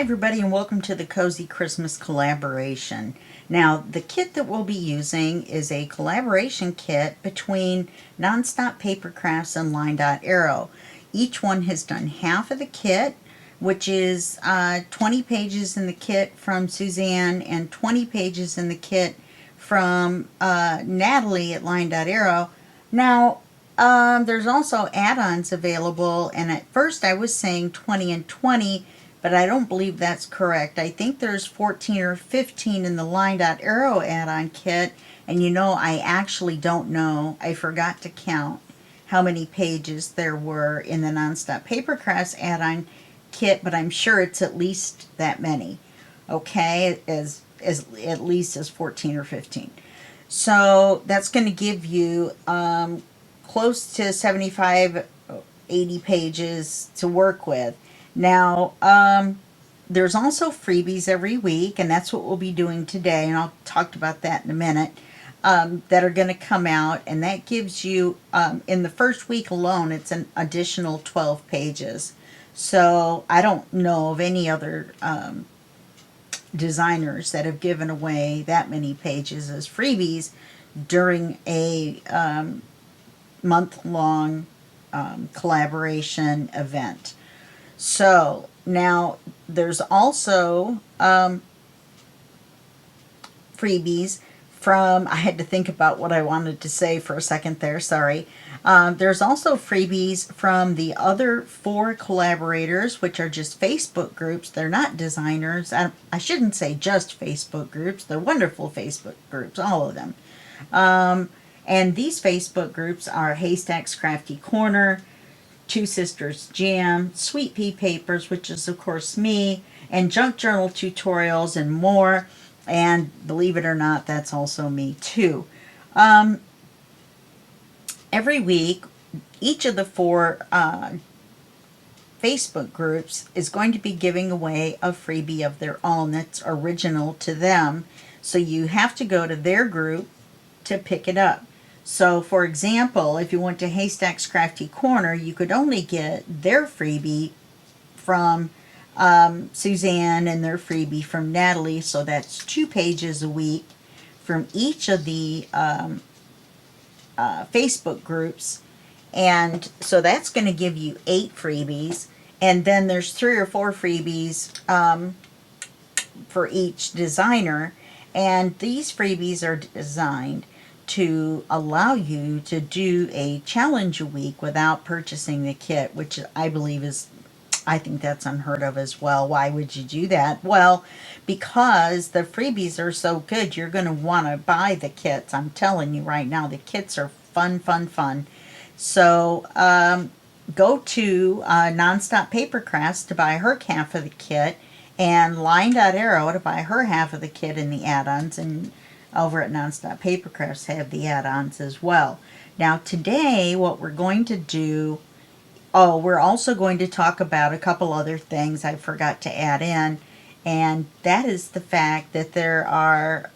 everybody, and welcome to the Cosy Christmas Collaboration. Now, the kit that we'll be using is a collaboration kit between Nonstop Papercrafts and LineDotArrow. Each one has done half of the kit, which is 20 pages in the kit from Suzanne and 20 pages in the kit from Natalie at LineDotArrow. Now, there's also add-ons available, and at first I was saying 20 and 20, but I don't believe that's correct. I think there's 14 or 15 in the LineDotArrow add-on kit, and I actually don't know. I forgot to count how many pages there were in the Nonstop Papercrafts add-on kit, but I'm sure it's at least that many. Okay, as at least as 14 or 15. So that's going to give you close to 75, 80 pages to work with. Now, there's also freebies every week, and that's what we'll be doing today, and I'll talk about that in a minute, that are going to come out, and that gives you, in the first week alone, it's an additional 12 pages. So I don't know of any other designers that have given away that many pages as freebies during a month-long collaboration event. So now there's also freebies from, I had to think about what I wanted to say for a second there, sorry. There's also freebies from the other 4 collaborators, which are just Facebook groups. They're not designers. I shouldn't say just Facebook groups. They're wonderful Facebook groups, all of them. And these Facebook groups are Haystack's Crafty Corner, Two Sisters Jam, Sweet Pea Papers, which is of course me, and Junk Journal Tutorials and more. And believe it or not, that's also me too. Every week, each of the 4 Facebook groups is going to be giving away a freebie of their own that's original to them. So you have to go to their group to pick it up. So, for example, if you went to Haystack's Crafty Corner, you could only get their freebie from Suzanne and their freebie from Natalie. So that's 2 pages a week from each of the Facebook groups. And so that's going to give you 8 freebies. And then there's 3 or 4 freebies for each designer. And these freebies are designed to allow you to do a challenge a week without purchasing the kit, which I believe is, I think that's unheard of as well. Why would you do that? Well, because the freebies are so good, you're going to want to buy the kits. I'm telling you right now, the kits are fun, fun, fun. So go to Nonstop Papercrafts to buy her half of the kit, and LineDotArrow to buy her half of the kit and the add-ons, and over at Nonstop Papercrafts have the add-ons as well. Now today what we're going to do, we're also going to talk about a couple other things I forgot to add in, and that is the fact that there are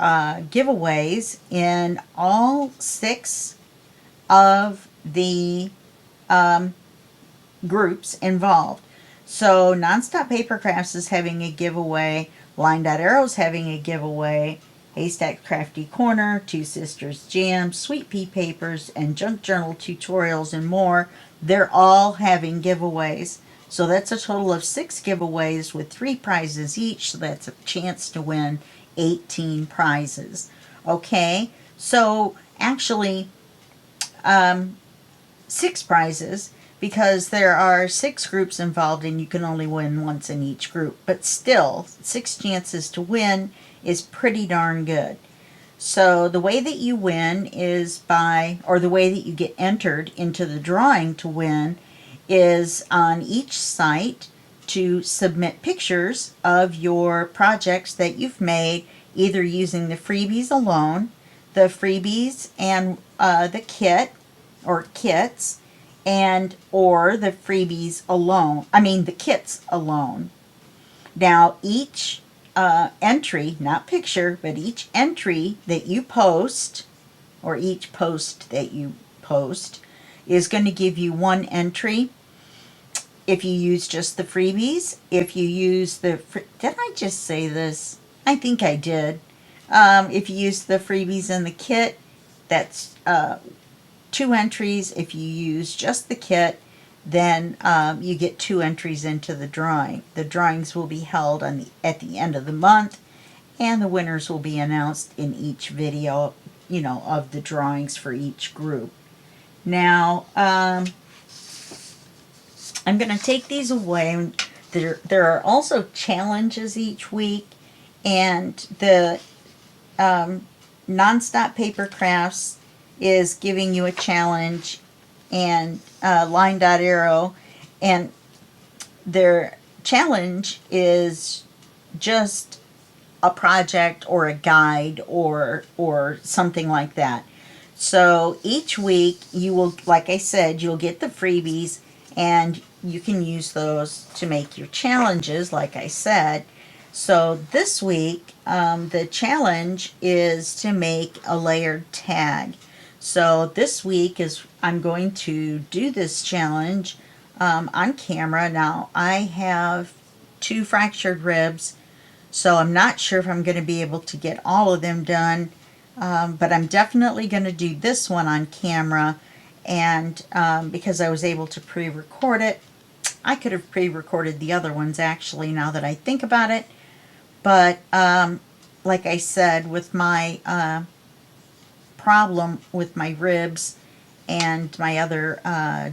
giveaways in all 6 of the groups involved. So Nonstop Papercrafts is having a giveaway, LineDotArrow is having a giveaway, Haystack Crafty Corner, Two Sisters Jam, Sweet Pea Papers, and Junk Journal Tutorials and more. They're all having giveaways. So that's a total of 6 giveaways with 3 prizes each. So that's a chance to win 18 prizes. Okay, so actually 6 prizes, because there are 6 groups involved and you can only win once in each group. But still, 6 chances to win is pretty darn good. So the way that you win is or the way that you get entered into the drawing to win is on each site to submit pictures of your projects that you've made, either using the freebies alone, the freebies and the kit or kits, or the freebies alone, the kits alone. Now each entry, not picture, but each entry that you post, or each post that you post, is going to give you 1 entry if you use just the freebies, if you use the, did I just say this? I think I did. If you use the freebies in the kit, that's 2 entries. If you use just the kit, then you get 2 entries into the drawing. The drawings will be held at the end of the month, and the winners will be announced in each video, you know, of the drawings for each group. Now, I'm going to take these away. There are also challenges each week, and the Nonstop Papercrafts is giving you a challenge, and LineDotArrow, and their challenge is just a project or a guide or something like that. So each week you will, like I said, you'll get the freebies, and you can use those to make your challenges, like I said. So this week, the challenge is to make a layered tag. So this week I'm going to do this challenge on camera. Now, I have 2 fractured ribs, so I'm not sure if I'm going to be able to get all of them done, but I'm definitely going to do this one on camera, and because I was able to pre-record it. I could have pre-recorded the other ones, actually, now that I think about it. But like I said, with my problem with my ribs and my other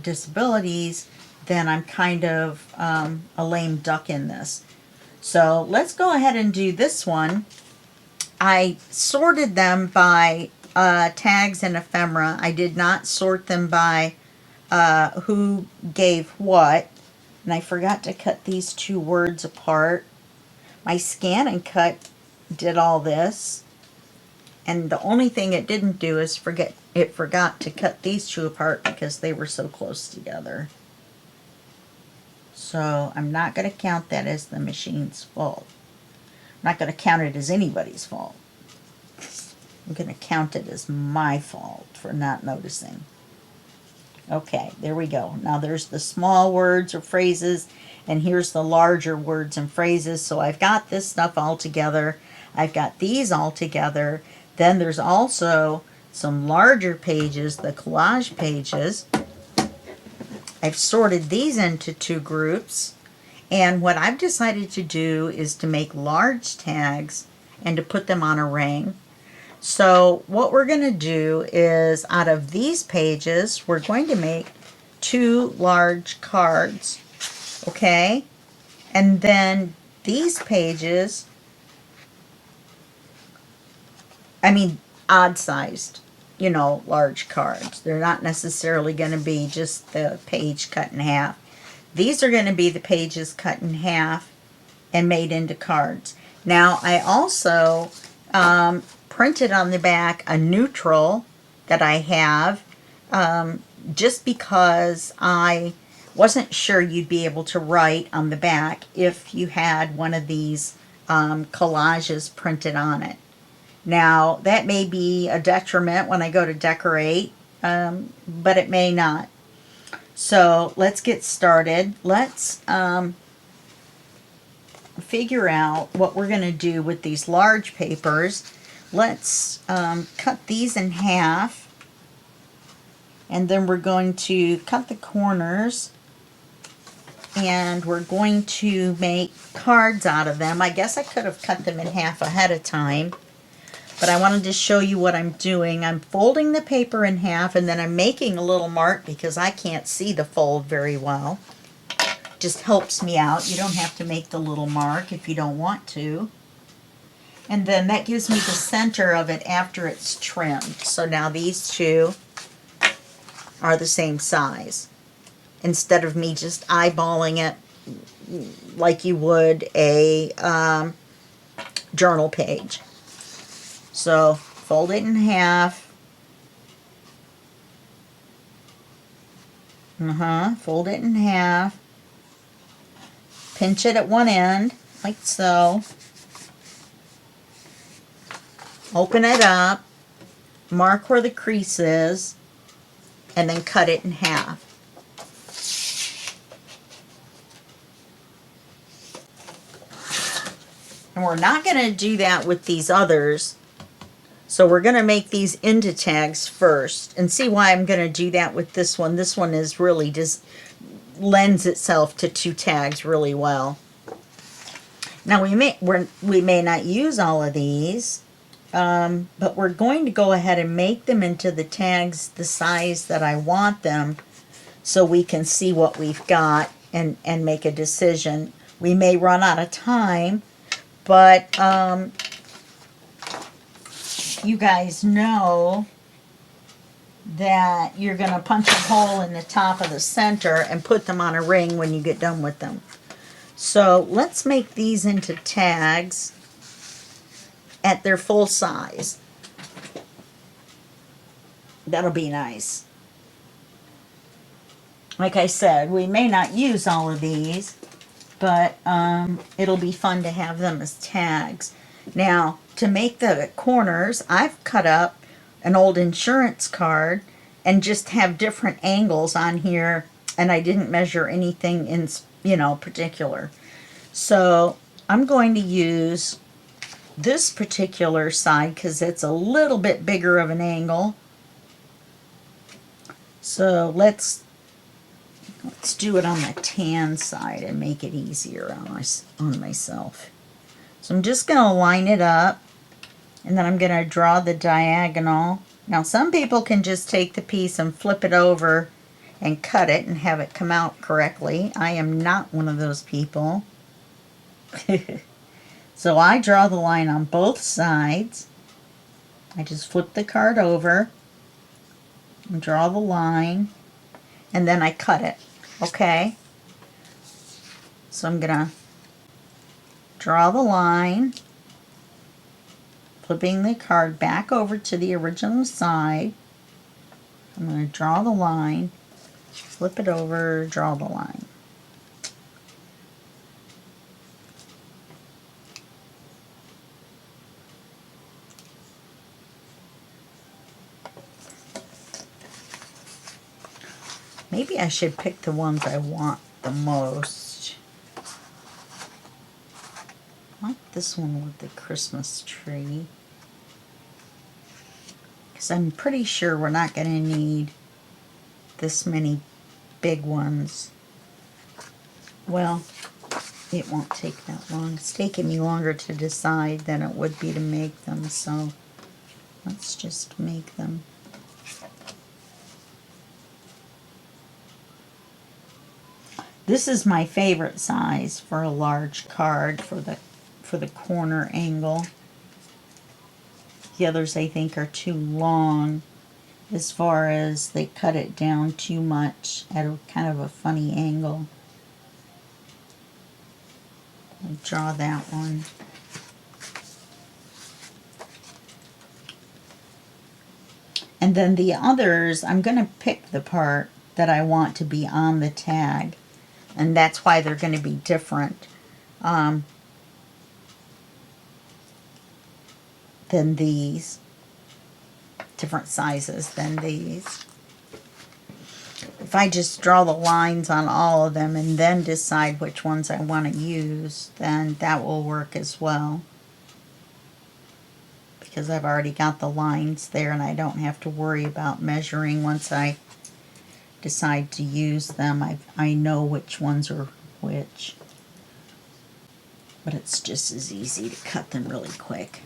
disabilities, then I'm kind of a lame duck in this. So let's go ahead and do this one. I sorted them by tags and ephemera. I did not sort them by who gave what. And I forgot to cut these 2 words apart. My scan and cut did all this. And the only thing it didn't do is it forgot to cut these 2 apart because they were so close together. So I'm not going to count that as the machine's fault. I'm not going to count it as anybody's fault. I'm going to count it as my fault for not noticing. Okay, there we go. Now there's the small words or phrases, and here's the larger words and phrases. So I've got this stuff all together. I've got these all together. Then there's also some larger pages, the collage pages. I've sorted these into 2 groups. And what I've decided to do is to make large tags and to put them on a ring. So what we're going to do is, out of these pages, we're going to make 2 large cards, okay? And then these pages, odd-sized, you know, large cards. They're not necessarily going to be just the page cut in half. These are going to be the pages cut in half and made into cards. Now, I also printed on the back a neutral that I have, just because I wasn't sure you'd be able to write on the back if you had one of these collages printed on it. Now, that may be a detriment when I go to decorate, but it may not. So let's get started. Let's figure out what we're going to do with these large papers. Let's cut these in half, and then we're going to cut the corners, and we're going to make cards out of them. I guess I could have cut them in half ahead of time, but I wanted to show you what I'm doing. I'm folding the paper in half, and then I'm making a little mark because I can't see the fold very well. Just helps me out. You don't have to make the little mark if you don't want to. And then that gives me the center of it after it's trimmed. So now these 2 are the same size, instead of me just eyeballing it like you would a journal page. So fold it in half. Fold it in half. Pinch it at one end, like so. Open it up, mark where the crease is, and then cut it in half. And we're not going to do that with these others. So we're going to make these into tags first, and see why I'm going to do that with this one. This one is really just lends itself to 2 tags really well. Now we may not use all of these, but we're going to go ahead and make them into the tags the size that I want them, so we can see what we've got and make a decision. We may run out of time, but you guys know that you're going to punch a hole in the top of the center and put them on a ring when you get done with them. So let's make these into tags at their full size. That'll be nice. Like I said, we may not use all of these, but it'll be fun to have them as tags. Now, to make the corners, I've cut up an old insurance card and just have different angles on here, and I didn't measure anything in, particular. So I'm going to use this particular side because it's a little bit bigger of an angle. So let's do it on the tan side and make it easier on myself. So I'm just going to line it up, and then I'm going to draw the diagonal. Now some people can just take the piece and flip it over and cut it and have it come out correctly. I am not one of those people. So I draw the line on both sides. I just flip the card over and draw the line, and then I cut it. Okay? So I'm going to draw the line, flipping the card back over to the original side. I'm going to draw the line, flip it over, draw the line. Maybe I should pick the ones I want the most. I like this one with the Christmas tree, because I'm pretty sure we're not going to need this many big ones. Well, it won't take that long. It's taking me longer to decide than it would be to make them, so let's just make them. This is my favorite size for a large card for the corner angle. The others I think are too long, as far as they cut it down too much at a kind of a funny angle. I'll draw that one. And then the others, I'm going to pick the part that I want to be on the tag. And that's why they're going to be different than these. Different sizes than these. If I just draw the lines on all of them and then decide which ones I want to use, then that will work as well. Because I've already got the lines there and I don't have to worry about measuring once I decide to use them. I know which ones are which. But it's just as easy to cut them really quick.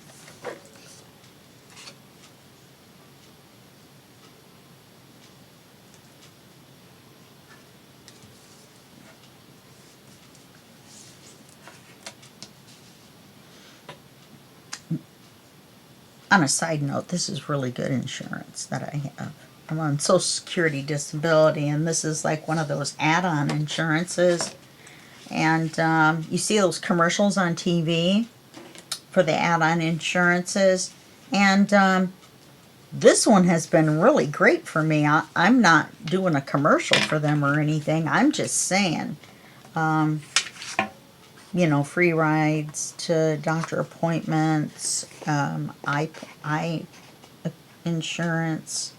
On a side note, this is really good insurance that I have. I'm on Social Security Disability, and this is like one of those add-on insurances. And you see those commercials on TV for the add-on insurances. And this one has been really great for me. I'm not doing a commercial for them or anything. I'm just saying, free rides to doctor appointments, eye insurance,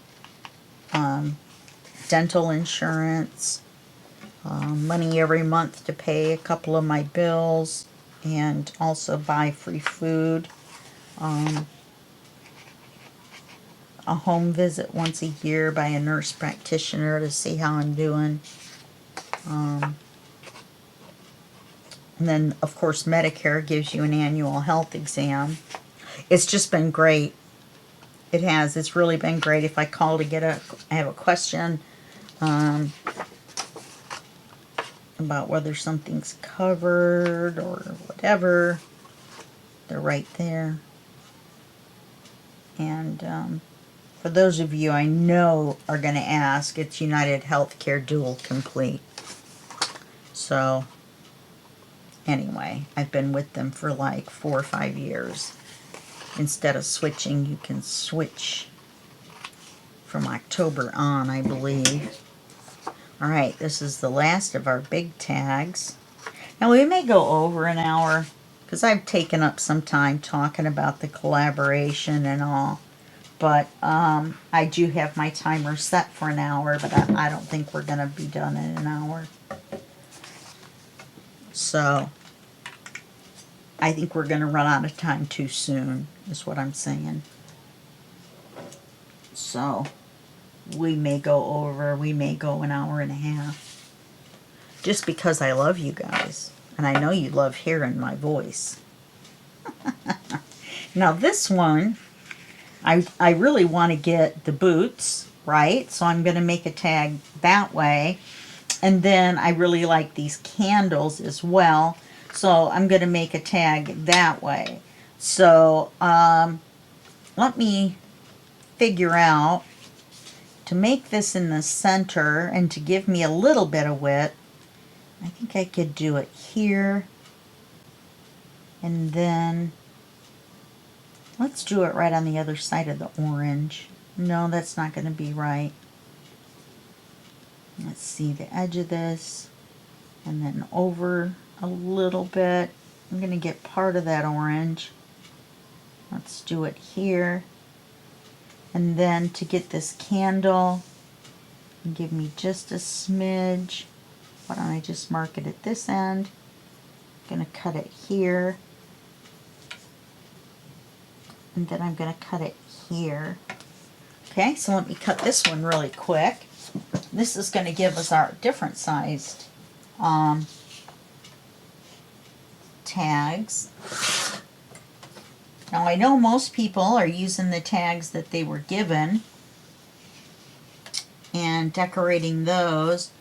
dental insurance, money every month to pay a couple of my bills, and also buy free food. A home visit once a year by a nurse practitioner to see how I'm doing. And then, of course, Medicare gives you an annual health exam. It's just been great. It has. It's really been great. If I call to I have a question about whether something's covered or whatever, they're right there. And for those of you I know are going to ask, it's United Healthcare Dual Complete. So, anyway, I've been with them for like 4 or 5 years. Instead of switching, you can switch from October on, I believe. Alright, this is the last of our big tags. Now, we may go over an hour, because I've taken up some time talking about the collaboration and all. But I do have my timer set for an hour, but I don't think we're going to be done in an hour. So, I think we're going to run out of time too soon, is what I'm saying. So, we may go an hour and a half. Just because I love you guys. And I know you love hearing my voice. Now this one, I really want to get the boots, right? So I'm going to make a tag that way. And then I really like these candles as well. So I'm going to make a tag that way. So let me figure out to make this in the center and to give me a little bit of width. I think I could do it here. And then let's do it right on the other side of the orange. No, that's not going to be right. Let's see the edge of this. And then over a little bit. I'm going to get part of that orange. Let's do it here. And then to get this candle, give me just a smidge. Why don't I just mark it at this end? I'm going to cut it here. And then I'm going to cut it here. Okay, so let me cut this one really quick. This is going to give us our different sized tags. Now I know most people are using the tags that they were given and decorating those.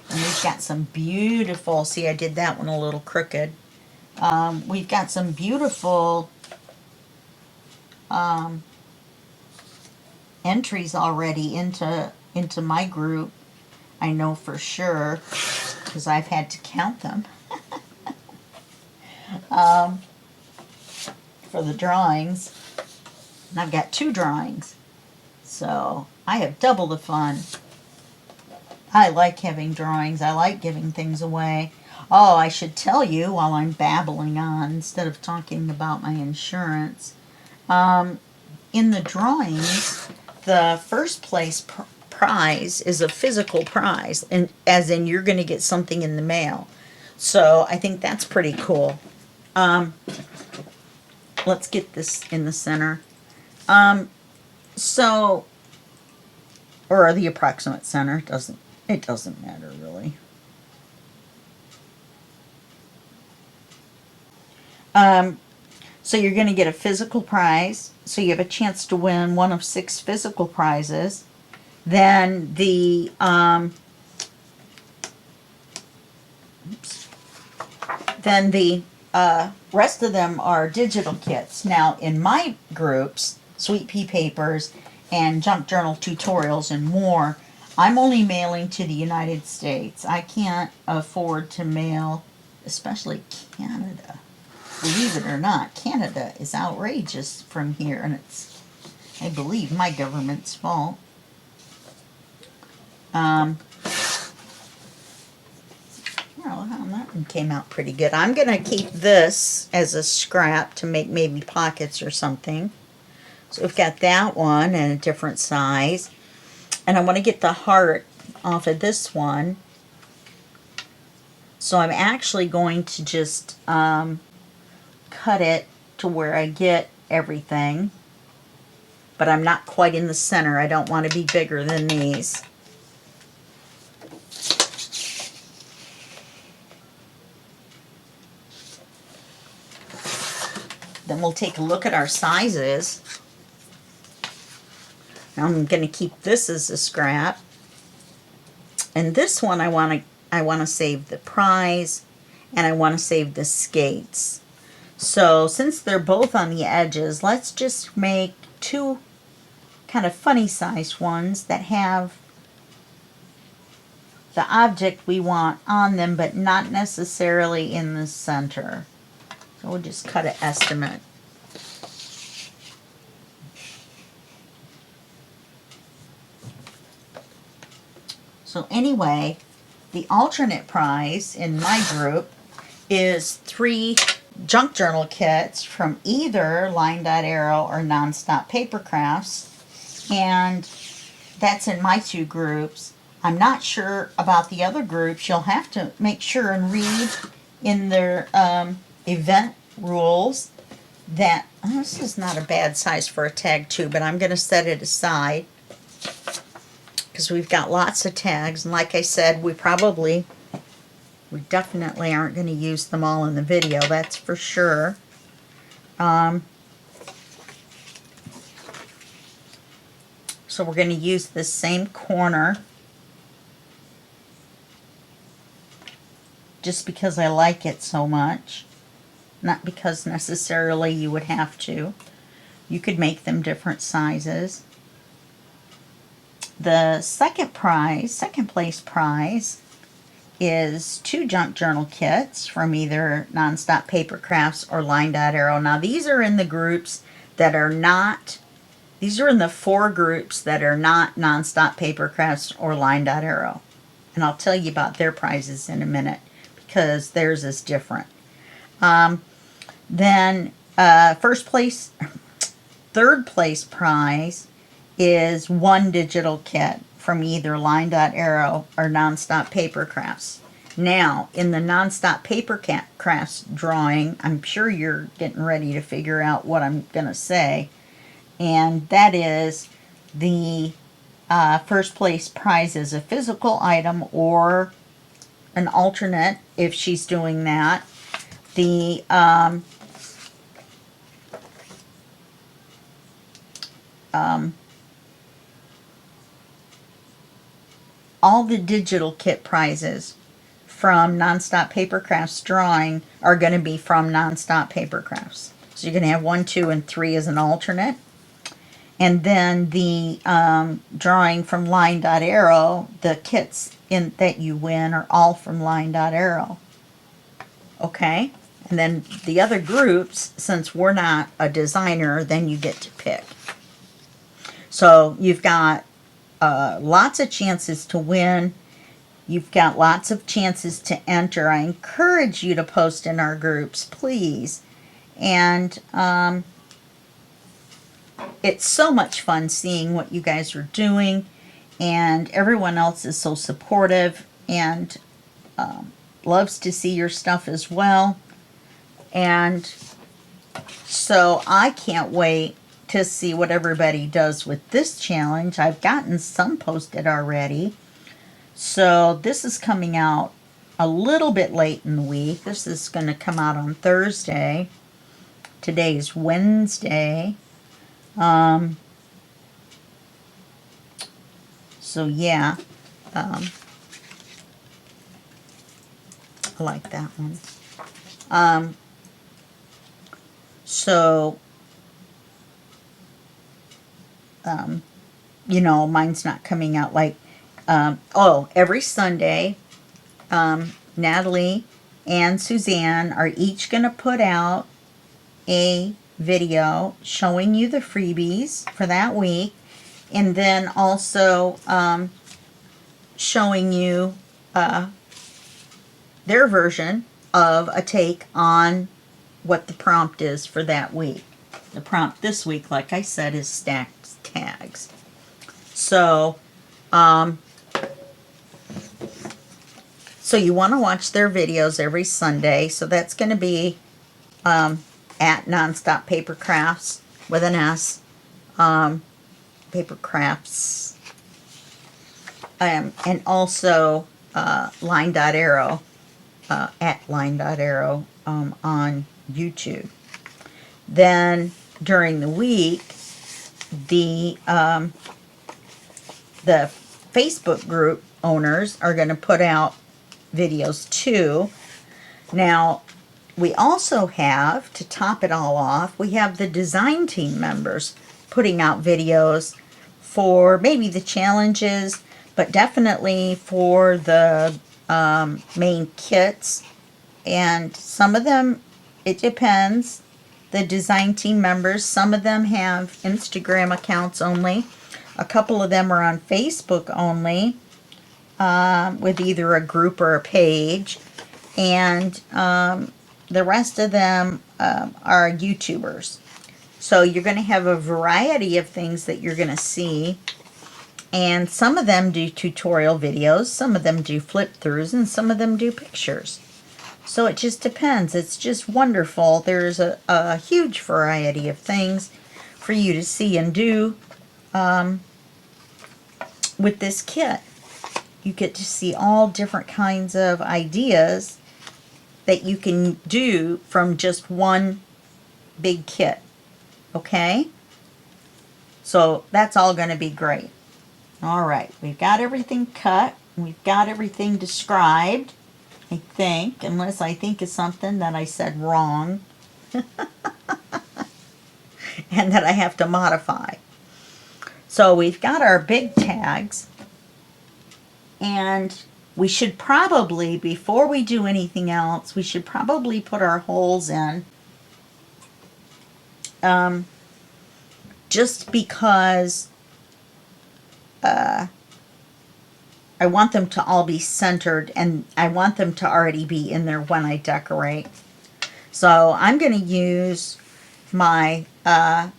And we've got some beautiful, see I did that one a little crooked. We've got some beautiful entries already into my group. I know for sure because I've had to count them for the drawings. And I've got 2 drawings. So I have double the fun. I like having drawings. I like giving things away. Oh, I should tell you while I'm babbling on instead of talking about my insurance. In the drawings, the first place prize is a physical prize, and as in you're going to get something in the mail. So I think that's pretty cool. Let's get this in the center. So, or the approximate center. It doesn't matter really. So you're going to get a physical prize. So you have a chance to win one of 6 physical prizes. Then the rest of them are digital kits. Now in my groups, Sweet Pea Papers and Junk Journal Tutorials and more, I'm only mailing to the United States. I can't afford to mail, especially Canada. Believe it or not, Canada is outrageous from here, and it's, I believe, my government's fault. Well, that one came out pretty good. I'm going to keep this as a scrap to make maybe pockets or something. So we've got that one in a different size. And I want to get the heart off of this one. So I'm actually going to just cut it to where I get everything, but I'm not quite in the center. I don't want to be bigger than these. Then we'll take a look at our sizes. Now I'm going to keep this as a scrap. And this one I want to save the prize, and I want to save the skates. So since they're both on the edges, let's just make two kind of funny sized ones that have the object we want on them, but not necessarily in the center. So we'll just cut an estimate. So anyway, the alternate prize in my group is 3 junk journal kits from either LineDotArrow or Nonstop Papercrafts, and that's in my 2 groups. I'm not sure about the other groups. You'll have to make sure and read in their event rules that this is not a bad size for a tag too, but I'm going to set it aside because we've got lots of tags, and like I said, we definitely aren't going to use them all in the video, that's for sure. So we're going to use this same corner just because I like it so much. Not because necessarily you would have to. You could make them different sizes. The second place prize, is 2 junk journal kits from either Nonstop Papercrafts or LineDotArrow. Now these are in the groups that are not, these are in the 4 groups that are not Nonstop Papercrafts or LineDotArrow. And I'll tell you about their prizes in a minute because theirs is different. Then third place prize is 1 digital kit from either LineDotArrow or Nonstop Papercrafts. Now, in the Nonstop Papercrafts drawing, I'm sure you're getting ready to figure out what I'm going to say, and that is the first place prize is a physical item or an alternate if she's doing that. The all the digital kit prizes from Nonstop Papercrafts drawing are going to be from Nonstop Papercrafts. So you're going to have 1, 2, and 3 as an alternate. And then the drawing from LineDotArrow, the kits that you win are all from LineDotArrow. Okay? And then the other groups, since we're not a designer, then you get to pick. So you've got lots of chances to win. You've got lots of chances to enter. I encourage you to post in our groups, please. And it's so much fun seeing what you guys are doing. And everyone else is so supportive and loves to see your stuff as well. And so I can't wait to see what everybody does with this challenge. I've gotten some posted already. So this is coming out a little bit late in the week. This is going to come out on Thursday. Today's Wednesday. So yeah. I like that one. You know, mine's not coming out like, every Sunday, Natalie and Suzanne are each going to put out a video showing you the freebies for that week, and then also showing you their version of a take on what the prompt is for that week. The prompt this week, like I said, is stacked tags. So, so you want to watch their videos every Sunday. So that's going to be at Nonstop Papercrafts with an S, Papercrafts, and also LineDotArrow, at LineDotArrow on YouTube. Then during the week, the Facebook group owners are going to put out videos too. Now, we also have, to top it all off, we have the design team members putting out videos for maybe the challenges, but definitely for the main kits. And some of them, it depends. The design team members, some of them have Instagram accounts only. A couple of them are on Facebook only, with either a group or a page. And the rest of them are YouTubers. So you're going to have a variety of things that you're going to see. And some of them do tutorial videos, some of them do flip throughs, and some of them do pictures. So it just depends. It's just wonderful. There's a huge variety of things for you to see and do with this kit. You get to see all different kinds of ideas that you can do from just one big kit. Okay? So that's all going to be great. All right, we've got everything cut. We've got everything described, I think, unless I think of something that I said wrong and that I have to modify. So we've got our big tags, and we should probably, before we do anything else, we should probably put our holes in. Just because I want them to all be centered, and I want them to already be in there when I decorate. So I'm going to use my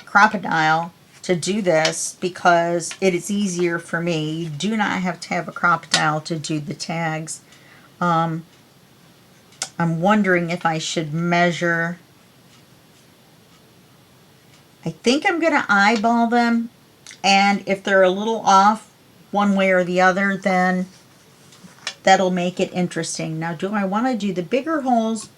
crocodile to do this because it is easier for me. You do not have to have a crocodile to do the tags. I'm wondering if I should measure. I think I'm going to eyeball them, and if they're a little off one way or the other, then that'll make it interesting. Now, do I want to do the bigger holes?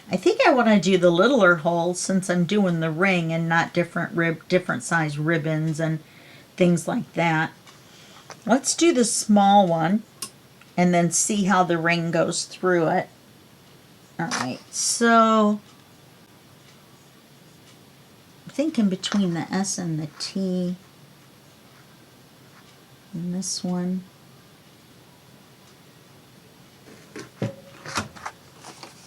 I think I want to do the littler holes since I'm doing the ring and not different size ribbons and things like that. Let's do the small one and then see how the ring goes through it. All right, so I'm thinking between the S and the T in this one.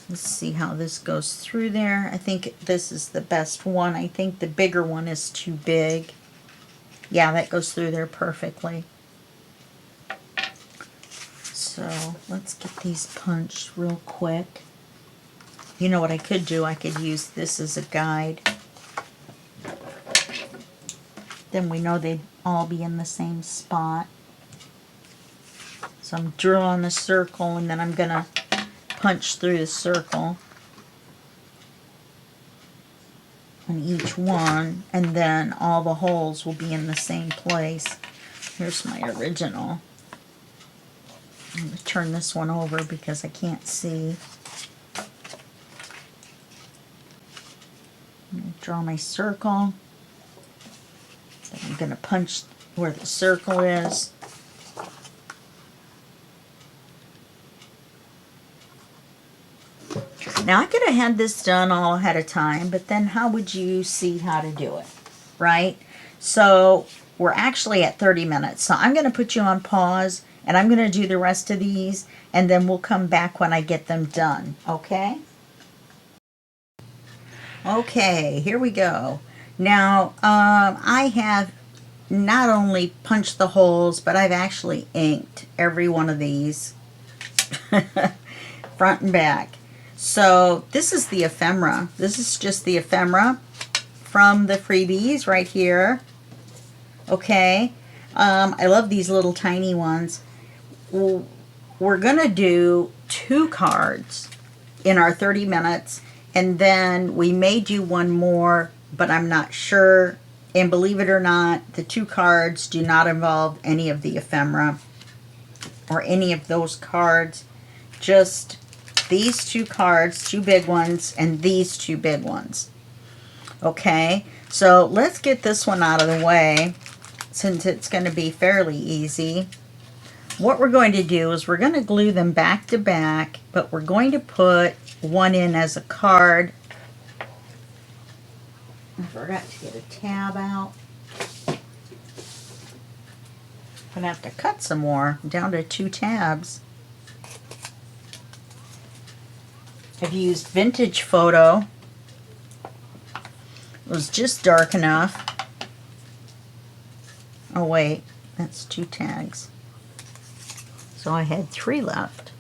Let's see how this goes through there. I think this is the best one. I think the bigger one is too big. Yeah, that goes through there perfectly. So let's get these punched real quick. You know what I could do? I could use this as a guide. Then we know they'd all be in the same spot. So I'm drawing a circle, and then I'm going to punch through the circle on each one, and then all the holes will be in the same place. Here's my original. I'm going to turn this one over because I can't see. I'm going to draw my circle. Then I'm going to punch where the circle is. Now, I could have had this done all ahead of time, but then how would you see how to do it, right? So we're actually at 30 minutes. So I'm going to put you on pause, and I'm going to do the rest of these, and then we'll come back when I get them done, okay? Okay, here we go. Now, I have not only punched the holes, but I've actually inked every one of these front and back. So this is the ephemera. This is just the ephemera from the Freebies right here. Okay. I love these little tiny ones. We're going to do 2 cards in our 30 minutes, And then we may do one more, but I'm not sure. And believe it or not, the 2 cards do not involve any of the ephemera or any of those cards. Just these 2 cards, 2 big ones, and these 2 big ones. Okay, so let's get this one out of the way since it's going to be fairly easy. What we're going to do is we're going to glue them back to back, but we're going to put one in as a card. I forgot to get a tab out. I'm going to have to cut some more, down to 2 tabs. I've used vintage photo. It was just dark enough. Oh wait, that's 2 tags. So I had 3 left.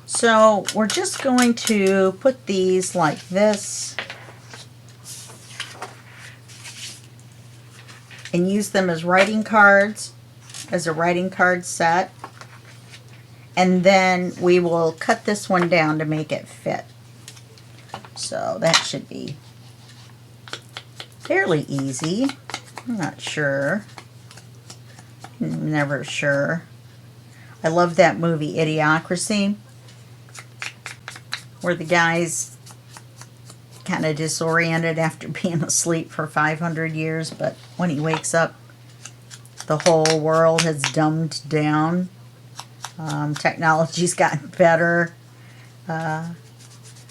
So we're just going to put these like this and use them as writing cards, as a writing card set. And then we will cut this one down to make it fit. So that should be fairly easy. I'm not sure. I'm never sure. I love that movie Idiocracy, where the guy's kind of disoriented after being asleep for 500 years, but when he wakes up, the whole world has dumbed down. Technology's gotten better,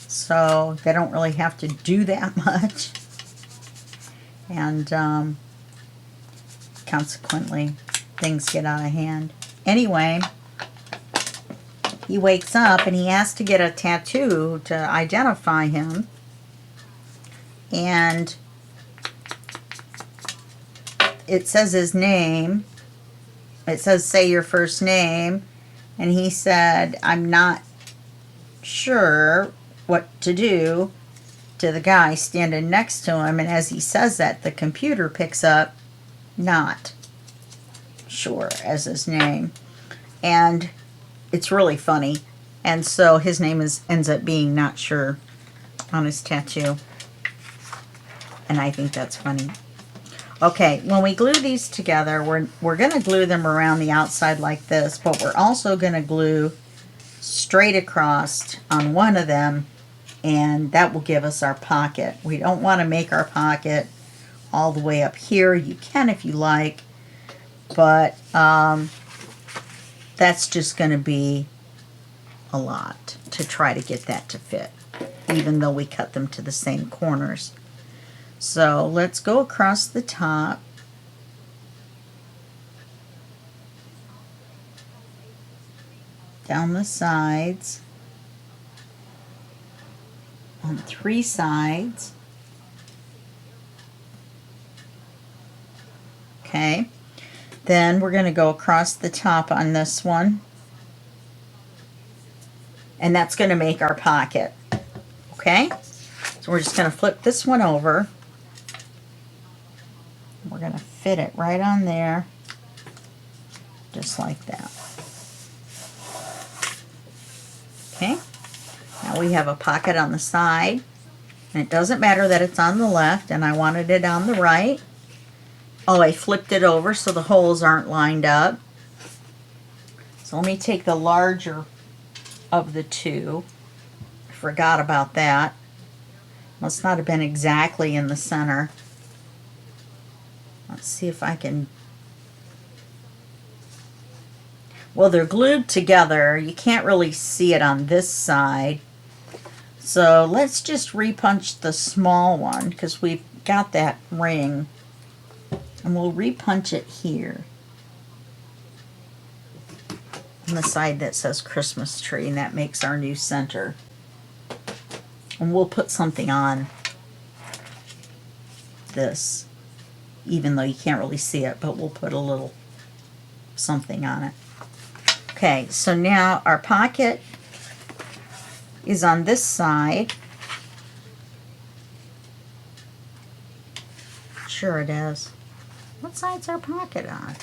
so they don't really have to do that much, and consequently, things get out of hand. Anyway, he wakes up and he has to get a tattoo to identify him, and it says his name. It says, say your first name, and he said, I'm not sure what to do, to the guy standing next to him. And as he says that, the computer picks up not sure as his name, and it's really funny. And so his name ends up being not sure on his tattoo, and I think that's funny. Okay, when we glue these together, we're going to glue them around the outside like this, but we're also going to glue straight across on one of them, and that will give us our pocket. We don't want to make our pocket all the way up here. You can if you like, but that's just going to be a lot to try to get that to fit, even though we cut them to the same corners. So let's go across the top. Down the sides. On 3 sides. Okay. Then we're going to go across the top on this one. And that's going to make our pocket. Okay? So we're just going to flip this one over. We're going to fit it right on there, just like that. Okay, now we have a pocket on the side, and it doesn't matter that it's on the left, and I wanted it on the right. Oh, I flipped it over so the holes aren't lined up. So let me take the larger of the 2. I forgot about that. Must not have been exactly in the center. Let's see if I can... Well, they're glued together. You can't really see it on this side. So let's just repunch the small one, because we've got that ring. And we'll repunch it here, on the side that says Christmas tree, and that makes our new center. And we'll put something on this, even though you can't really see it, but we'll put a little something on it. Okay, so now our pocket is on this side. Sure it is. What side's our pocket on?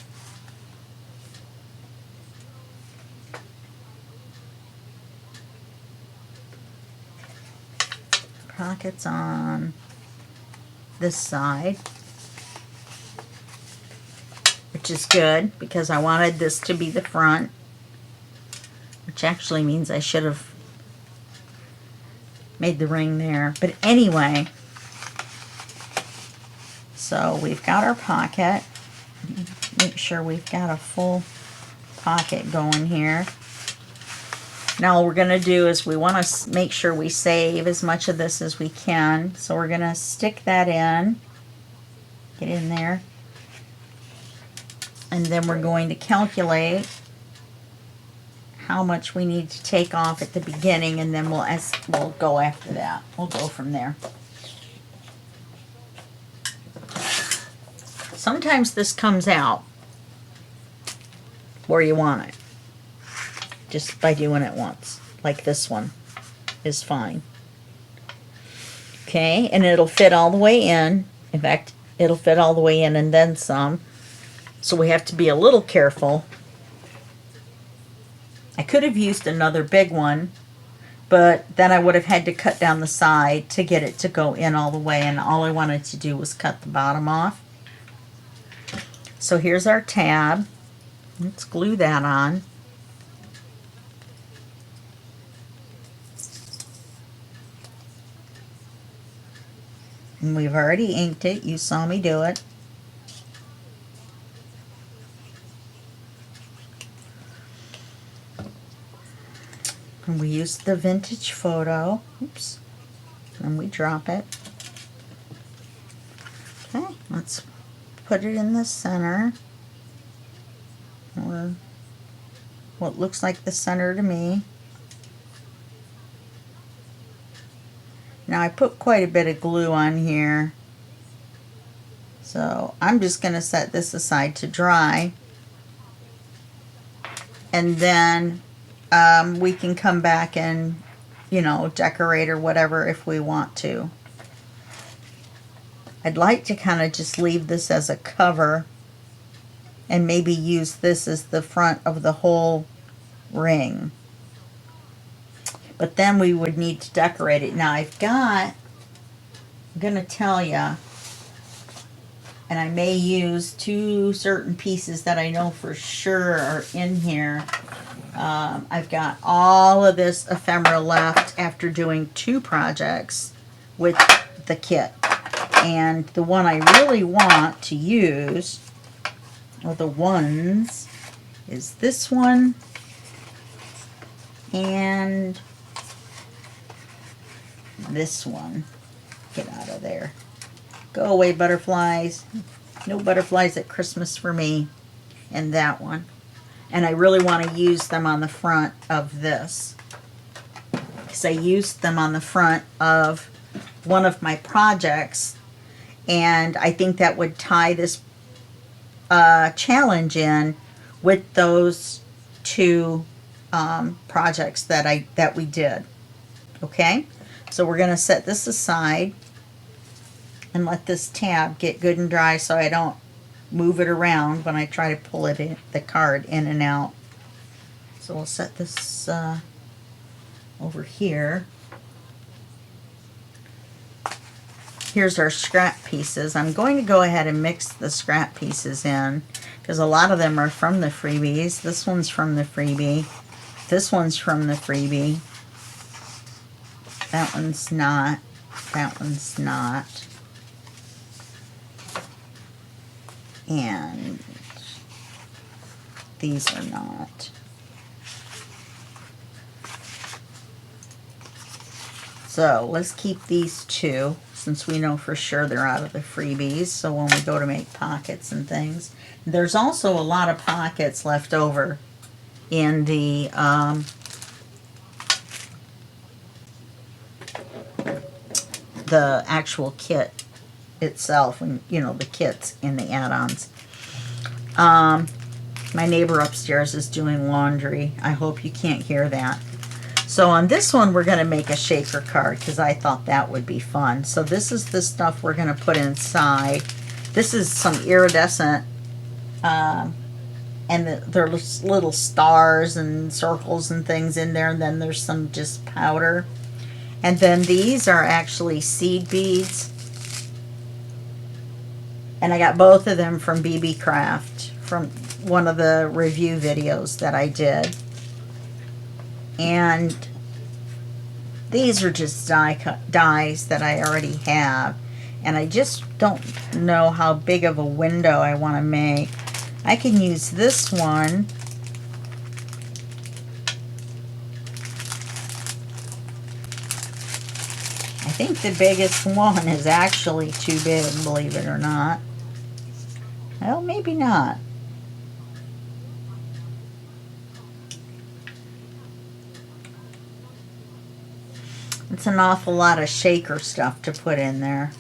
pockets on this side, which is good because I wanted this to be the front, which actually means I should have made the ring there. But anyway, so we've got our pocket. Make sure we've got a full pocket going here. Now all we're going to do is we want to make sure we save as much of this as we can. So we're going to stick that in. Get in there. And then we're going to calculate how much we need to take off at the beginning, and then we'll go after that. We'll go from there. Sometimes this comes out where you want it, just by doing it once, like this one is fine. Okay, and it'll fit all the way in. In fact, it'll fit all the way in and then some. So we have to be a little careful. I could have used another big one, but then I would have had to cut down the side to get it to go in all the way, and all I wanted to do was cut the bottom off. So here's our tab. Let's glue that on. And we've already inked it. You saw me do it. And we use the vintage photo. Oops. And we drop it. Okay, let's put it in the center, or what looks like the center to me. Now I put quite a bit of glue on here, so I'm just going to set this aside to dry, and then we can come back and, you know, decorate or whatever if we want to. I'd like to kind of just leave this as a cover and maybe use this as the front of the whole ring. But then we would need to decorate it. Now I'm going to tell you, and I may use two certain pieces that I know for sure are in here. I've got all of this ephemera left after doing 2 projects with the kit. And the one I really want to use, or the ones, is this one and this one. Get out of there. Go away, butterflies. No butterflies at Christmas for me. And that one. And I really want to use them on the front of this, because I used them on the front of one of my projects, and I think that would tie this challenge in with those 2 projects that we did. Okay, so we're going to set this aside and let this tab get good and dry so I don't move it around when I try to pull it in, the card in and out. So we'll set this over here. Here's our scrap pieces. I'm going to go ahead and mix the scrap pieces in, because a lot of them are from the freebies. This one's from the freebie. This one's from the freebie. That one's not. That one's not. And these are not. So let's keep these 2, since we know for sure they're out of the freebies. So when we go to make pockets and things, there's also a lot of pockets left over in the actual kit itself, and you know, the kits in the add-ons. My neighbor upstairs is doing laundry. I hope you can't hear that. So on this one, we're going to make a shaker card, because I thought that would be fun. So this is the stuff we're going to put inside. This is some iridescent, and there's little stars and circles and things in there, and then there's some just powder. And then these are actually seed beads. And I got both of them from BB Craft, from one of the review videos that I did. And these are just dies that I already have. And I just don't know how big of a window I want to make. I can use this one. I think the biggest one is actually too big, believe it or not. Well, maybe not. It's an awful lot of shaker stuff to put in there.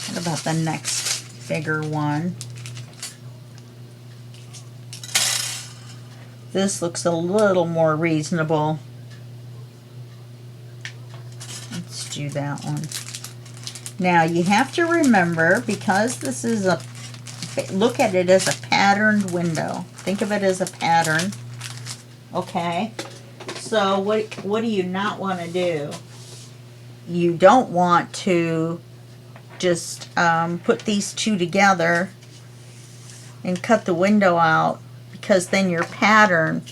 What about the next bigger one? This looks a little more reasonable. Let's do that one. Now you have to remember, because this is a, look at it as a patterned window. Think of it as a pattern. Okay? So what do you not want to do? You don't want to just put these two together and cut the window out, because then your pattern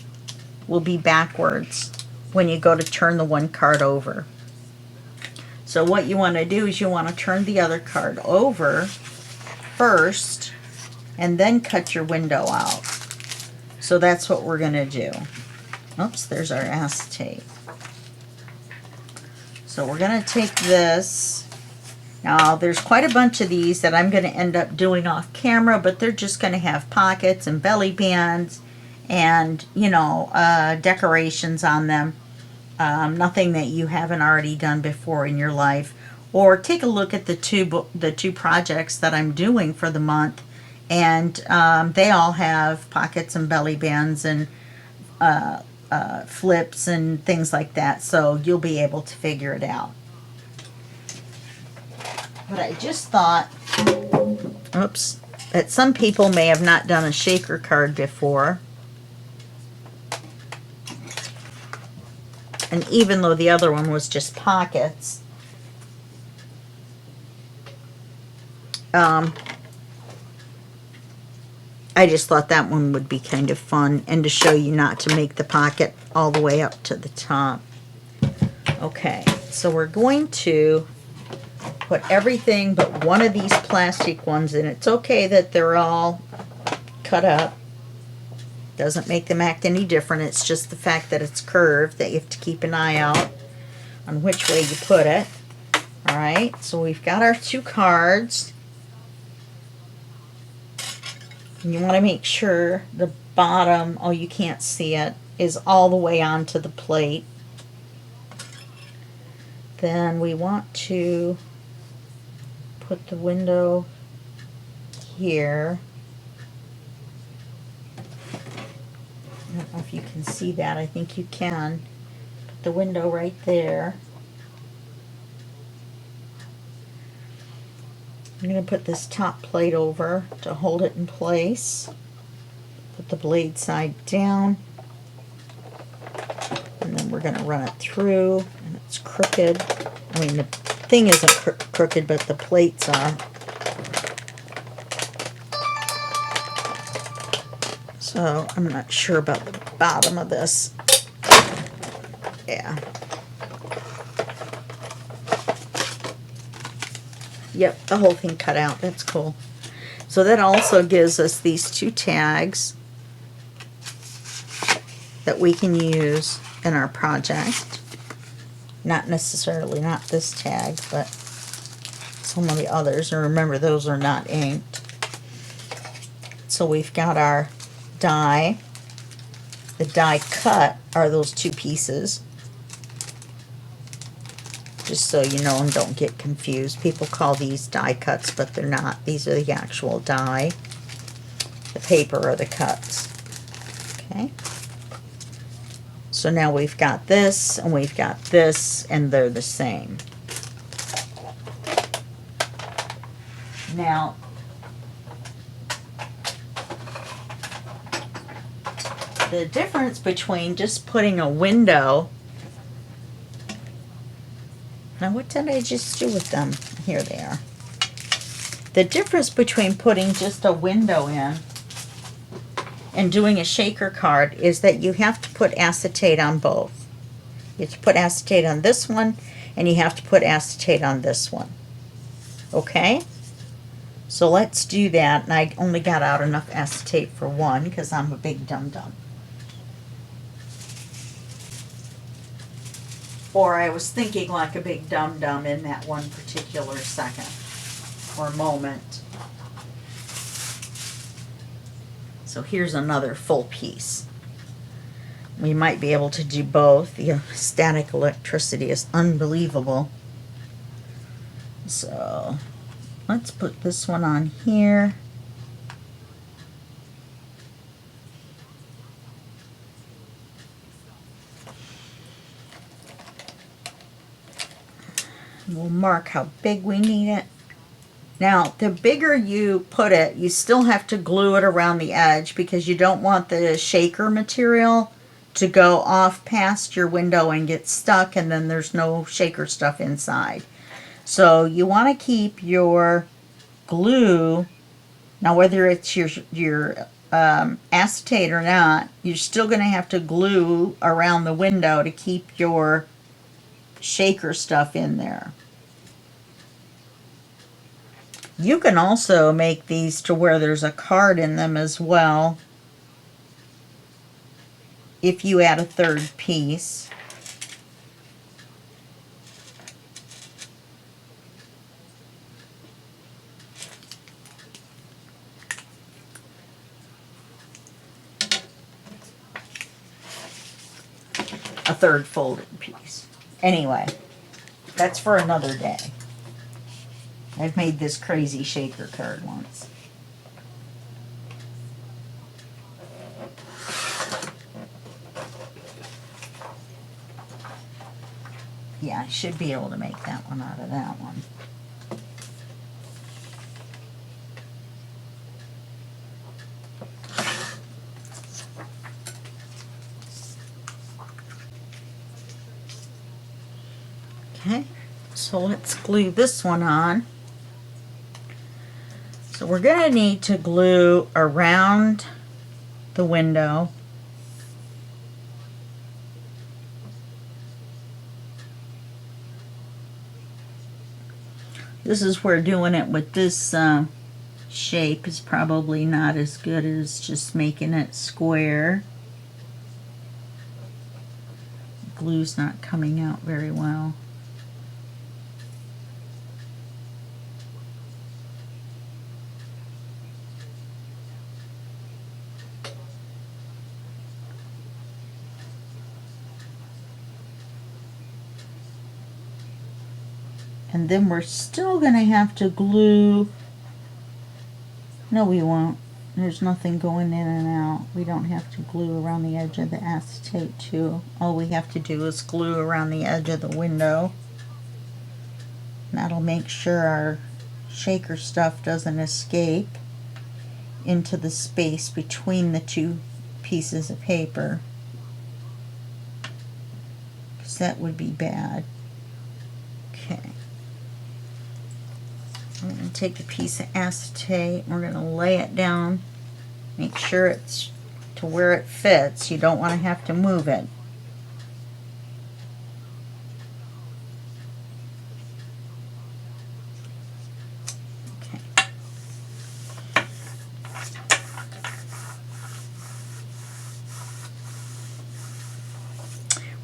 will be backwards when you go to turn the one card over. So what you want to do is you want to turn the other card over first and then cut your window out. So that's what we're going to do. Oops, there's our acetate. So we're going to take this. Now there's quite a bunch of these that I'm going to end up doing off camera, but they're just going to have pockets and belly bands and, you know, decorations on them. Nothing that you haven't already done before in your life. Or take a look at the two projects that I'm doing for the month, and they all have pockets and belly bands and flips and things like that, so you'll be able to figure it out. But I just thought, oops, that some people may have not done a shaker card before. And even though the other one was just pockets, I just thought that one would be kind of fun, and to show you not to make the pocket all the way up to the top. Okay, so we're going to put everything but one of these plastic ones in. It's okay that they're all cut up. Doesn't make them act any different. It's just the fact that it's curved that you have to keep an eye out on which way you put it. Alright, so we've got our two cards. And you want to make sure the bottom, oh you can't see it, is all the way onto the plate. Then we want to put the window here. I don't know if you can see that. I think you can. Put the window right there. I'm going to put this top plate over to hold it in place. Put the blade side down. And then we're going to run it through. And it's crooked. I mean, the thing isn't crooked, but the plates are. So I'm not sure about the bottom of this. Yeah. Yep, the whole thing cut out. That's cool. So that also gives us these two tags that we can use in our project. Not necessarily, not this tag, but some of the others. And remember, those are not inked. So we've got our die. The die cut are those two pieces. Just so you know and don't get confused. People call these die cuts, but they're not. These are the actual die. The paper are the cuts. Okay. So now we've got this, and we've got this, and they're the same. Now, The difference between just putting a window. Now what did I just do with them? Here they are. The difference between putting just a window in and doing a shaker card is that you have to put acetate on both. You have to put acetate on this one, and you have to put acetate on this one. Okay? So let's do that. And I only got out enough acetate for one because I'm a big dum-dum. Or I was thinking like a big dum-dum in that one particular second or moment. So here's another full piece. We might be able to do both. The static electricity is unbelievable. So let's put this one on here. We'll mark how big we need it. Now, the bigger you put it, you still have to glue it around the edge because you don't want the shaker material to go off past your window and get stuck, and then there's no shaker stuff inside. So you want to keep your glue, now whether it's your acetate or not, you're still going to have to glue around the window to keep your shaker stuff in there. You can also make these to where there's a card in them as well if you add a third piece. A third folded piece. Anyway, that's for another day. I've made this crazy shaker card once. Yeah, I should be able to make that one out of that one. Okay, so let's glue this one on. So we're going to need to glue around the window. This is where doing it with this shape is probably not as good as just making it square. Glue's not coming out very well. And then we're still going to have to glue. No, we won't. There's nothing going in and out. We don't have to glue around the edge of the acetate too. All we have to do is glue around the edge of the window. And that'll make sure our shaker stuff doesn't escape into the space between the two pieces of paper, because that would be bad. Okay. I'm going to take a piece of acetate, we're going to lay it down, make sure it's to where it fits. You don't want to have to move it. Okay.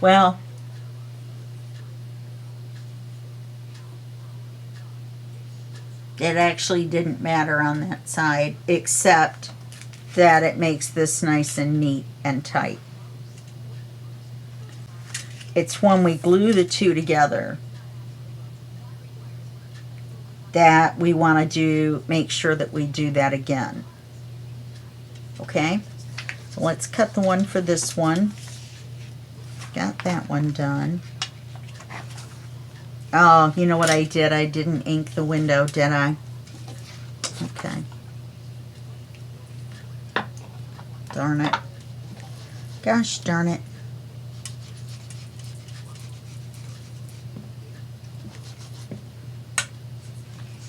Well, it actually didn't matter on that side, except that it makes this nice and neat and tight. It's when we glue the two together that we want to make sure that we do that again. Okay, so let's cut the one for this one. Got that one done. Oh, you know what I did? I didn't ink the window, did I? Okay. Darn it. Gosh darn it.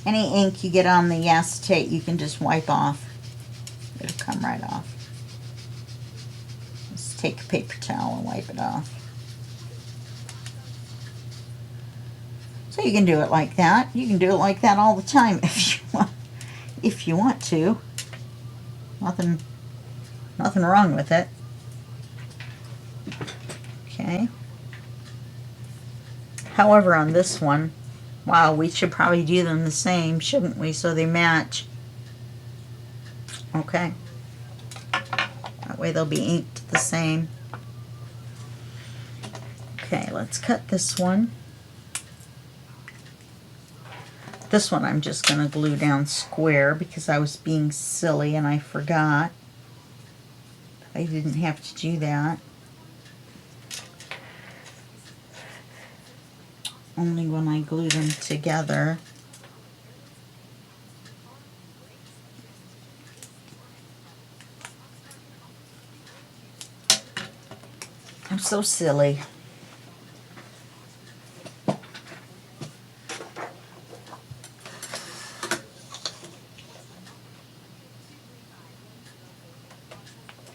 Any ink you get on the acetate, you can just wipe off. It'll come right off. Just take a paper towel and wipe it off. So you can do it like that. You can do it like that all the time if you want to. Nothing wrong with it. Okay. However, on this one, wow, we should probably do them the same, shouldn't we? So they match. Okay. That way they'll be inked the same. Okay, let's cut this one. This one I'm just going to glue down square because I was being silly and I forgot. I didn't have to do that. Only when I glue them together. I'm so silly.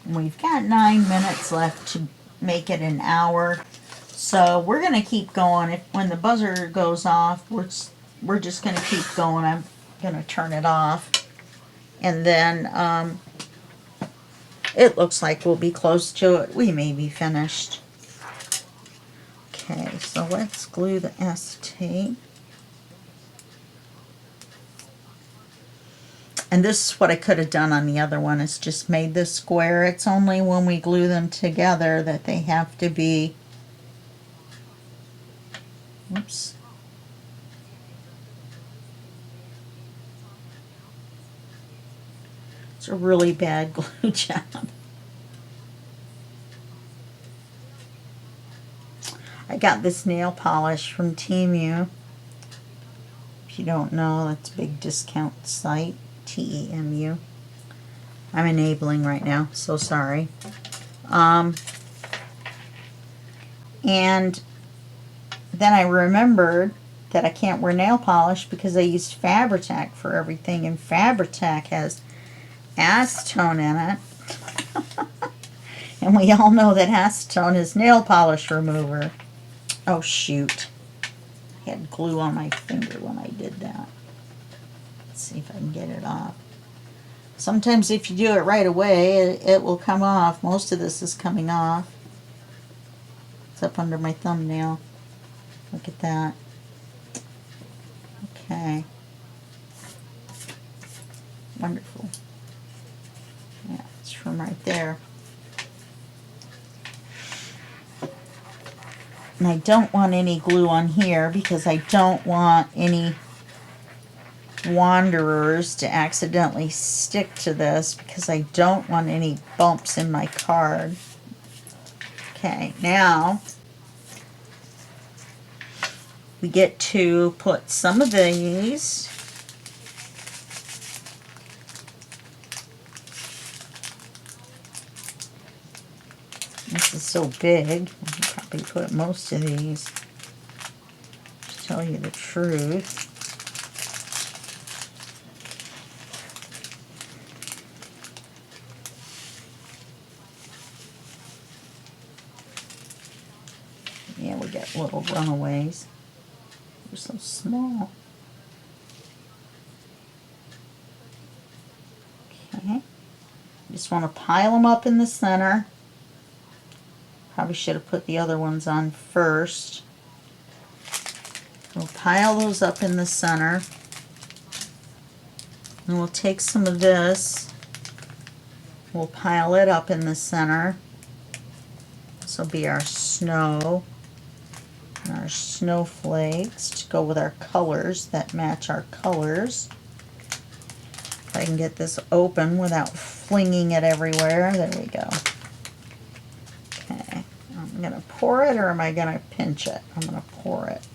We've got 9 minutes left to make it an hour. So we're going to keep going. When the buzzer goes off, we're just going to keep going. I'm going to turn it off. And then it looks like we'll be close to it. We may be finished. Okay, so let's glue the acetate. And this is what I could have done on the other one, is just made this square. It's only when we glue them together that they have to be, whoops. It's a really bad glue job. I got this nail polish from Temu. If you don't know, that's a big discount site. T-E-M-U. I'm enabling right now, so sorry. And then I remembered that I can't wear nail polish because I used Fabri-Tac for everything, and Fabri-Tac has acetone in it. And we all know that acetone is nail polish remover. Oh shoot. I had glue on my finger when I did that. See if I can get it off. Sometimes if you do it right away, it will come off. Most of this is coming off. It's up under my thumbnail. Look at that. Okay. Wonderful. Yeah, it's from right there. And I don't want any glue on here because I don't want any wanderers to accidentally stick to this, because I don't want any bumps in my card. Okay, now we get to put some of these this is so big, I'll probably put most of these, to tell you the truth. Yeah, we got little runaways. They're so small. Okay. Just want to pile them up in the center. Probably should have put the other ones on first. We'll pile those up in the center. And we'll take some of this. We'll pile it up in the center. This will be our snow. Our snowflakes to go with our colors that match our colors. If I can get this open without flinging it everywhere. There we go. Okay, I'm going to pour it, or am I going to pinch it? I'm going to pour it.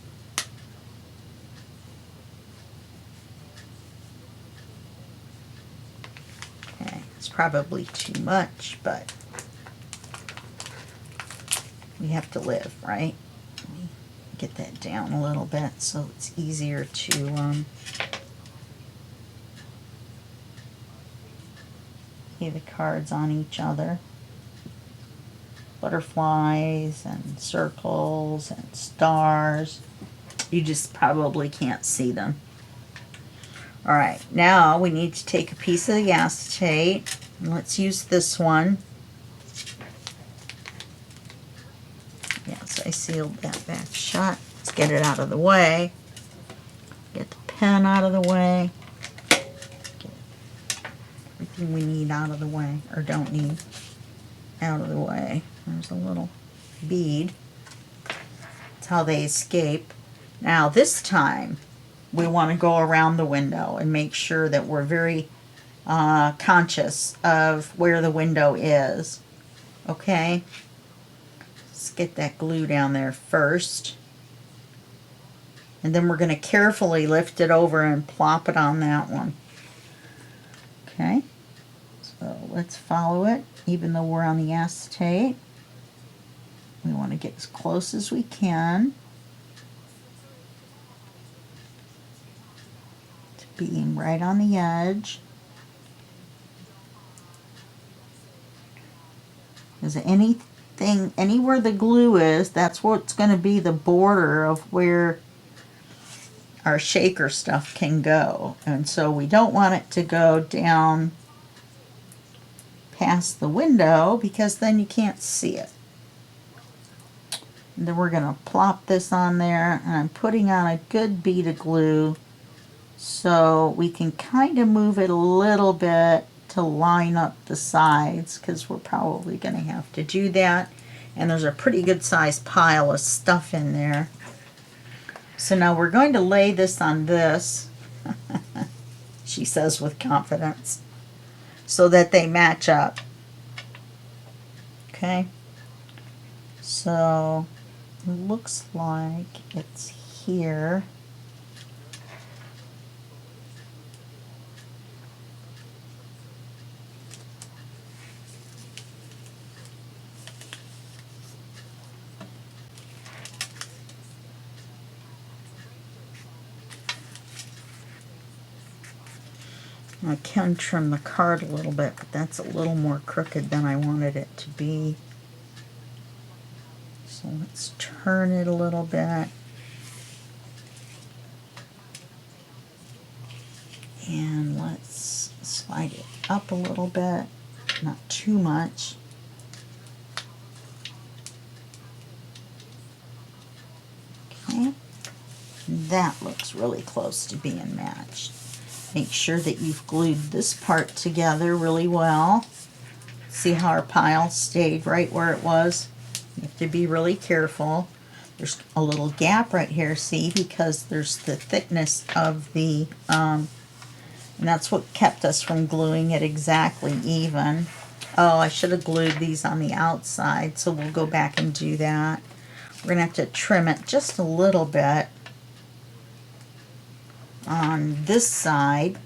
Okay, it's probably too much, but We have to live, right? Let me get that down a little bit so it's easier to see the cards on each other. Butterflies and circles and stars. You just probably can't see them. All right, now we need to take a piece of the acetate. Let's use this one. Yes, I sealed that back shut. Let's get it out of the way. Get the pen out of the way. Get everything we need out of the way, or don't need, out of the way. There's a little bead. That's how they escape. Now this time, we want to go around the window and make sure that we're very conscious of where the window is. Okay? Let's get that glue down there first. And then we're going to carefully lift it over and plop it on that one. Okay? So let's follow it, even though we're on the acetate. We want to get as close as we can to being right on the edge. Because anything, anywhere the glue is, that's what's going to be the border of where our shaker stuff can go. And so we don't want it to go down past the window because then you can't see it. And then we're going to plop this on there, and I'm putting on a good bead of glue so we can kind of move it a little bit to line up the sides, because we're probably going to have to do that. And there's a pretty good sized pile of stuff in there. So now we're going to lay this on this, she says with confidence, so that they match up. Okay, so it looks like it's here. I can trim the card a little bit, but that's a little more crooked than I wanted it to be. So let's turn it a little bit. And let's slide it up a little bit, not too much. Okay, that looks really close to being matched. Make sure that you've glued this part together really well. See how our pile stayed right where it was? You have to be really careful. There's a little gap right here, see, because there's the thickness of the, and that's what kept us from gluing it exactly even. Oh, I should have glued these on the outside, so we'll go back and do that. We're going to have to trim it just a little bit on this side,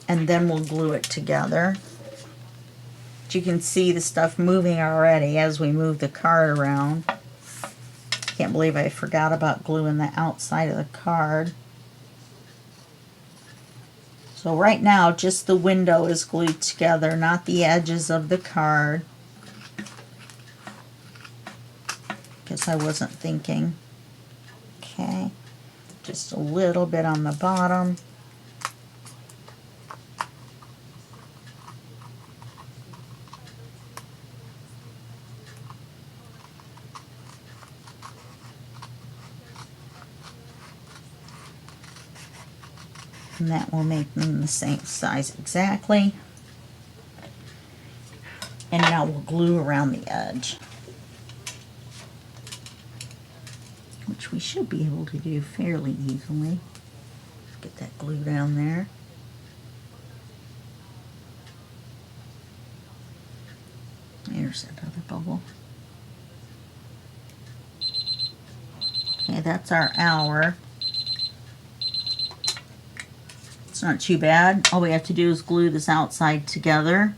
and then we'll glue it together. But you can see the stuff moving already as we move the card around. Can't believe I forgot about gluing the outside of the card. So right now just the window is glued together, not the edges of the card. Guess I wasn't thinking. Okay, just a little bit on the bottom. And that will make them the same size exactly. And now we'll glue around the edge, which we should be able to do fairly easily. Let's get that glue down there. There's that other bubble. Okay, that's our hour. It's not too bad. All we have to do is glue this outside together.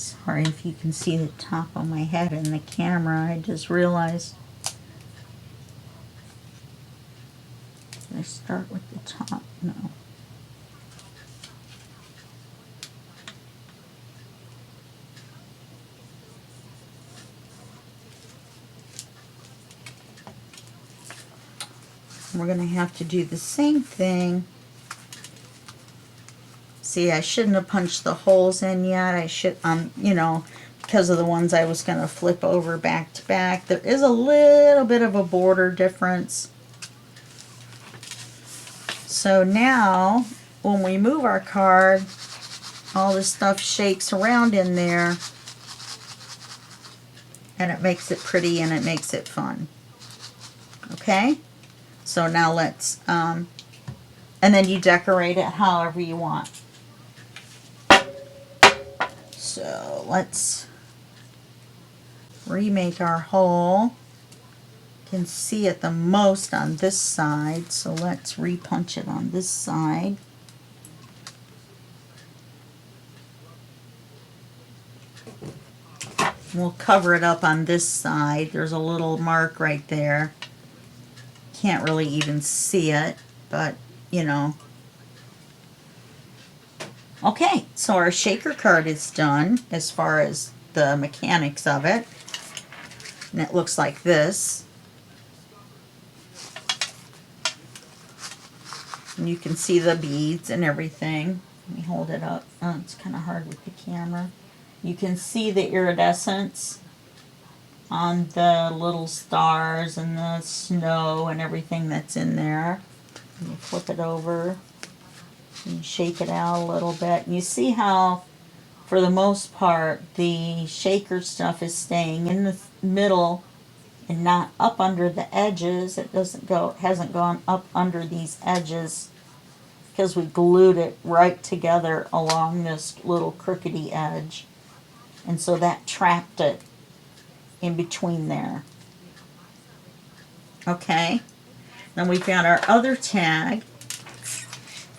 Sorry if you can see the top of my head in the camera. I just realized. Did I start with the top? No. We're going to have to do the same thing. See, I shouldn't have punched the holes in yet. I should, you know, because of the ones I was going to flip over back to back. There is a little bit of a border difference. So now, when we move our card, all this stuff shakes around in there, and it makes it pretty and it makes it fun. Okay? So now let's, and then you decorate it however you want. So let's remake our hole. You can see it the most on this side, so let's repunch it on this side. We'll cover it up on this side. There's a little mark right there. Can't really even see it, but you know. Okay, so our shaker card is done as far as the mechanics of it. And it looks like this. And you can see the beads and everything. Let me hold it up. Oh, it's kind of hard with the camera. You can see the iridescence on the little stars and the snow and everything that's in there. And you flip it over and shake it out a little bit. You see how, for the most part, the shaker stuff is staying in the middle and not up under the edges. It hasn't gone up under these edges because we glued it right together along this little crookedy edge. And so that trapped it in between there. Okay. Then we've got our other tag.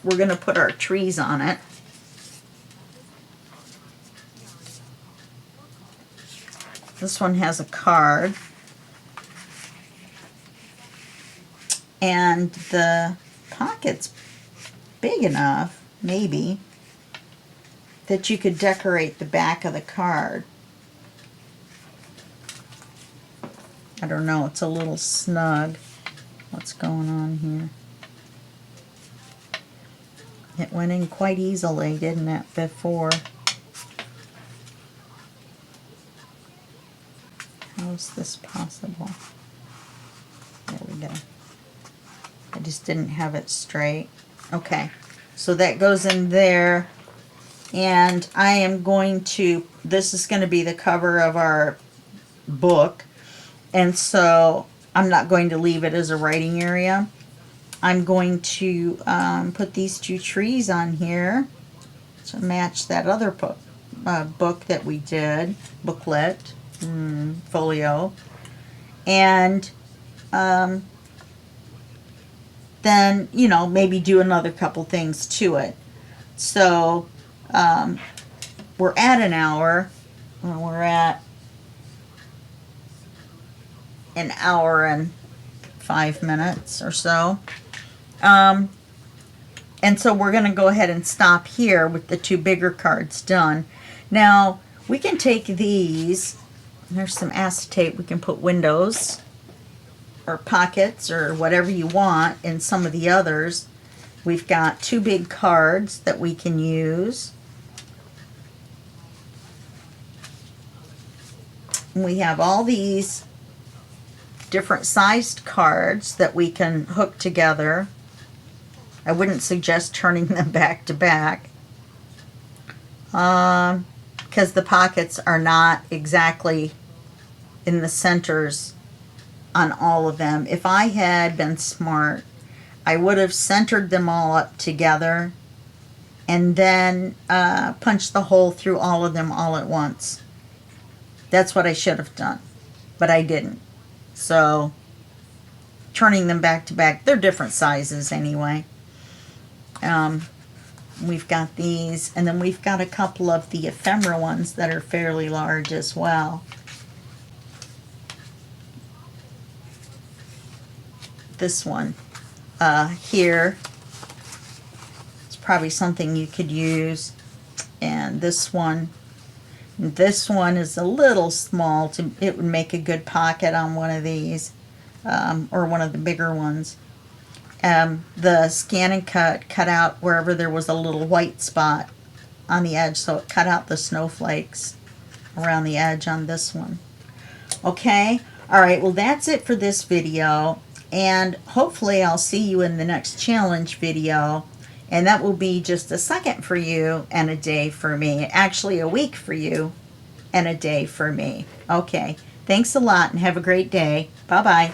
We're going to put our trees on it. This one has a card. And the pocket's big enough, maybe, that you could decorate the back of the card. I don't know, it's a little snug. What's going on here? It went in quite easily, didn't it, before? How is this possible? There we go. I just didn't have it straight. Okay, so that goes in there. And I am going to, this is going to be the cover of our book. And so I'm not going to leave it as a writing area. I'm going to put these two trees on here to match that other book that we did, booklet, folio. And then, you know, maybe do another couple things to it. So we're at an hour. We're at an hour and 5 minutes or so. And so we're going to go ahead and stop here with the two bigger cards done. Now, we can take these. There's some acetate. We can put windows or pockets or whatever you want in some of the others. We've got two big cards that we can use. We have all these different sized cards that we can hook together. I wouldn't suggest turning them back to back because the pockets are not exactly in the centers on all of them. If I had been smart, I would have centered them all up together and then punched the hole through all of them all at once. That's what I should have done, but I didn't. So turning them back to back, they're different sizes anyway. We've got these, and then we've got a couple of the ephemera ones that are fairly large as well. This one here, it's probably something you could use. And this one is a little small. It would make a good pocket on one of these, or one of the bigger ones. The Scan and cut out wherever there was a little white spot on the edge, so it cut out the snowflakes around the edge on this one. Okay, all right, well that's it for this video, and hopefully I'll see you in the next challenge video, and that will be just a second for you and a day for me. Actually, a week for you and a day for me. Okay, thanks a lot and have a great day. Bye-bye.